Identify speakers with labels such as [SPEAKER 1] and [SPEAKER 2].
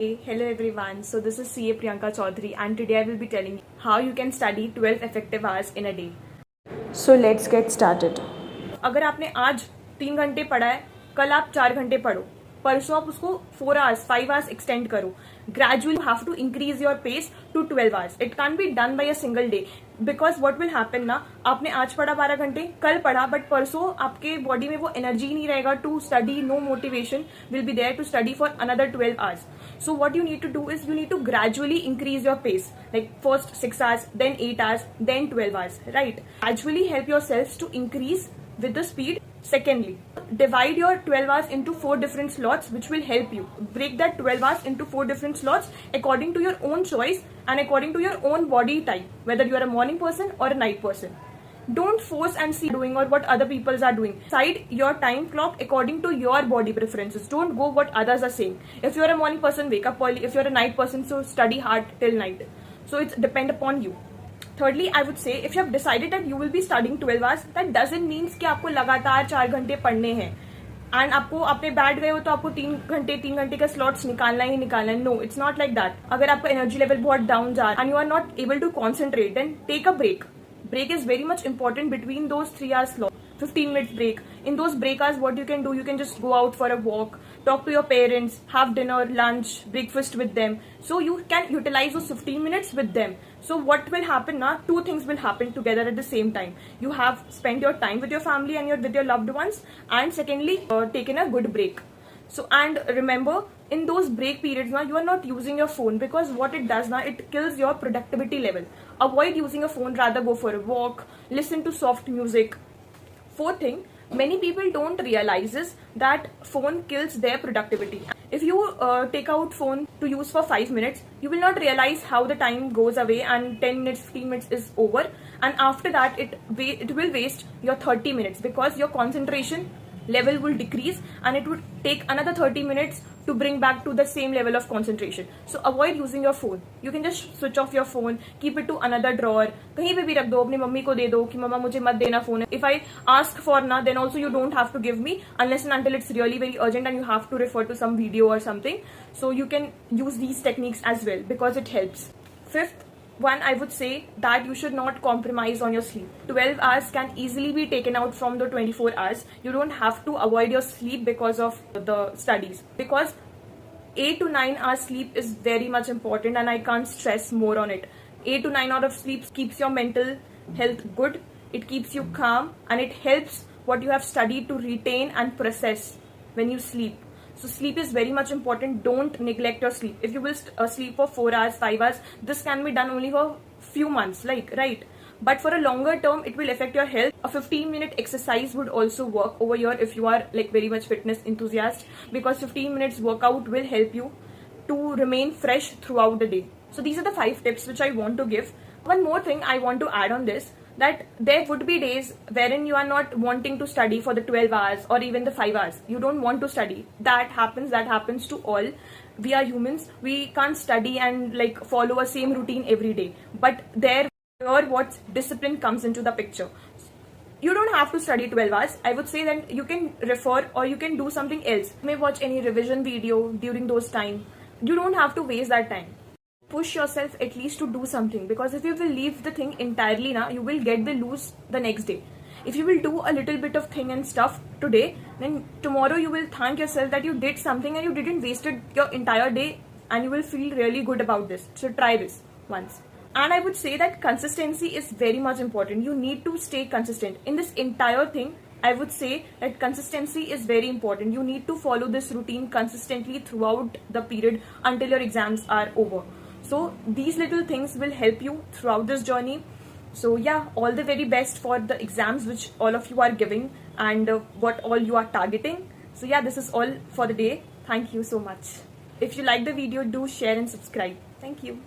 [SPEAKER 1] Hey, hello everyone. So this is CA Priyanka Chaudhary and today I will be telling you how you can study 12 effective hours in a day.
[SPEAKER 2] So let's get started.
[SPEAKER 1] अगर आपने आज 3 घंटे पढ़ा है, कल आप 4 घंटे पढ़ो, परसों आप उसको 4 hours, 5 hours एक्सटेंड करो. Gradually you have to increase your pace to 12 hours. It can't be done by a single day. Because what will happen ना, आपने आज पढ़ा 12 घंटे, कल पढ़ा, बट परसों आपके बॉडी में वो एनर्जी नहीं रहेगा to study. No motivation will be there to study for another 12 hours. So what you need to do is you need to gradually increase your pace, like first 6 hours, then 8 hours, then 12 hours, right? Gradually help yourselves to increase with the speed. Secondly, divide your 12 hours into 4 different slots, which will help you. Break that 12 hours into 4 different slots according to your own choice and according to your own body type, whether you are a morning person or a night person. Don't force and see doing or what other people are doing. Decide your time clock according to your body preferences. Don't go what others are saying. If you're a morning person, wake up early. If you're a night person, so study hard till night. So it's depend upon you. Thirdly, I would say if you have decided that you will be studying 12 hours, that doesn't mean कि आपको लगातार 4 घंटे पढ़ने हैं and आपको अपने बैठ गए हो तो आपको 3 घंटे का स्लॉट्स निकालना ही निकालना है. No, it's not like that. अगर आपका एनर्जी लेवल बहुत डाउन जा रहा है and you are not able to concentrate, then take a break. Break is very much important between those 3 hours slot. 15 minutes break. In those break hours, what you can do, you can just go out for a walk, talk to your parents, have dinner, lunch, breakfast with them. So you can utilize those 15 minutes with them. So what will happen now? 2 things will happen together at the same time. You have spent your time with your family and with your loved ones, and secondly, taken a good break. So, and remember, in those break periods now, you are not using your phone, because what it does now, it kills your productivity level. Avoid using a phone, rather go for a walk, listen to soft music. Fourth thing, many people don't realize is that phone kills their productivity. If you take out phone to use for 5 minutes, you will not realize how the time goes away and 10 minutes, 15 minutes is over. And after that, it will waste your 30 minutes because your concentration level will decrease and it would take another 30 minutes to bring back to the same level of concentration. So avoid using your phone. You can just switch off your phone, keep it to another drawer, कहीं पे भी रख दो, अपनी mummy को दे दो कि मम्मा मुझे मत देना phone. If I ask for ना, then also you don't have to give me unless and until it's really very urgent and you have to refer to some video or something. So you can use these techniques as well because it helps. Fifth one, I would say that you should not compromise on your sleep. 12 hours can easily be taken out from the 24 hours. You don't have to avoid your sleep because of the studies. Because 8 to 9 hours sleep is very much important and I can't stress more on it. 8 to 9 hours of sleep keeps your mental health good. It keeps you calm and it helps what you have studied to retain and process when you sleep. So sleep is very much important. Don't neglect your sleep. If you will sleep for 4 hours, 5 hours, this can be done only for few months, like, right? But for a longer term, it will affect your health. A 15-minute exercise would also work over here if you are like very much fitness enthusiast, because 15 minutes workout will help you to remain fresh throughout the day. So these are the 5 tips which I want to give. One more thing I want to add on this, that there would be days wherein you are not wanting to study for the 12 hours or even the 5 hours. You don't want to study. That happens to all. We are humans. We can't study and like follow a same routine every day. But there what discipline comes into the picture. You don't have to study 12 hours. I would say that you can refer or you can do something else. You may watch any revision video during those time. You don't have to waste that time. Push yourself at least to do something, because if you will leave the thing entirely now, you will get the lose the next day. If you will do a little bit of thing and stuff today, then tomorrow you will thank yourself that you did something and you didn't wasted your entire day, and you will feel really good about this. So try this once. And I would say that consistency is very much important. You need to stay consistent in this entire thing. I would say that consistency is very important. You need to follow this routine consistently throughout the period until your exams are over. So these little things will help you throughout this journey. So yeah, all the very best for the exams which all of you are giving and what all you are targeting. So yeah, this is all for the day. Thank you so much. If you like the video, do share and subscribe. Thank you.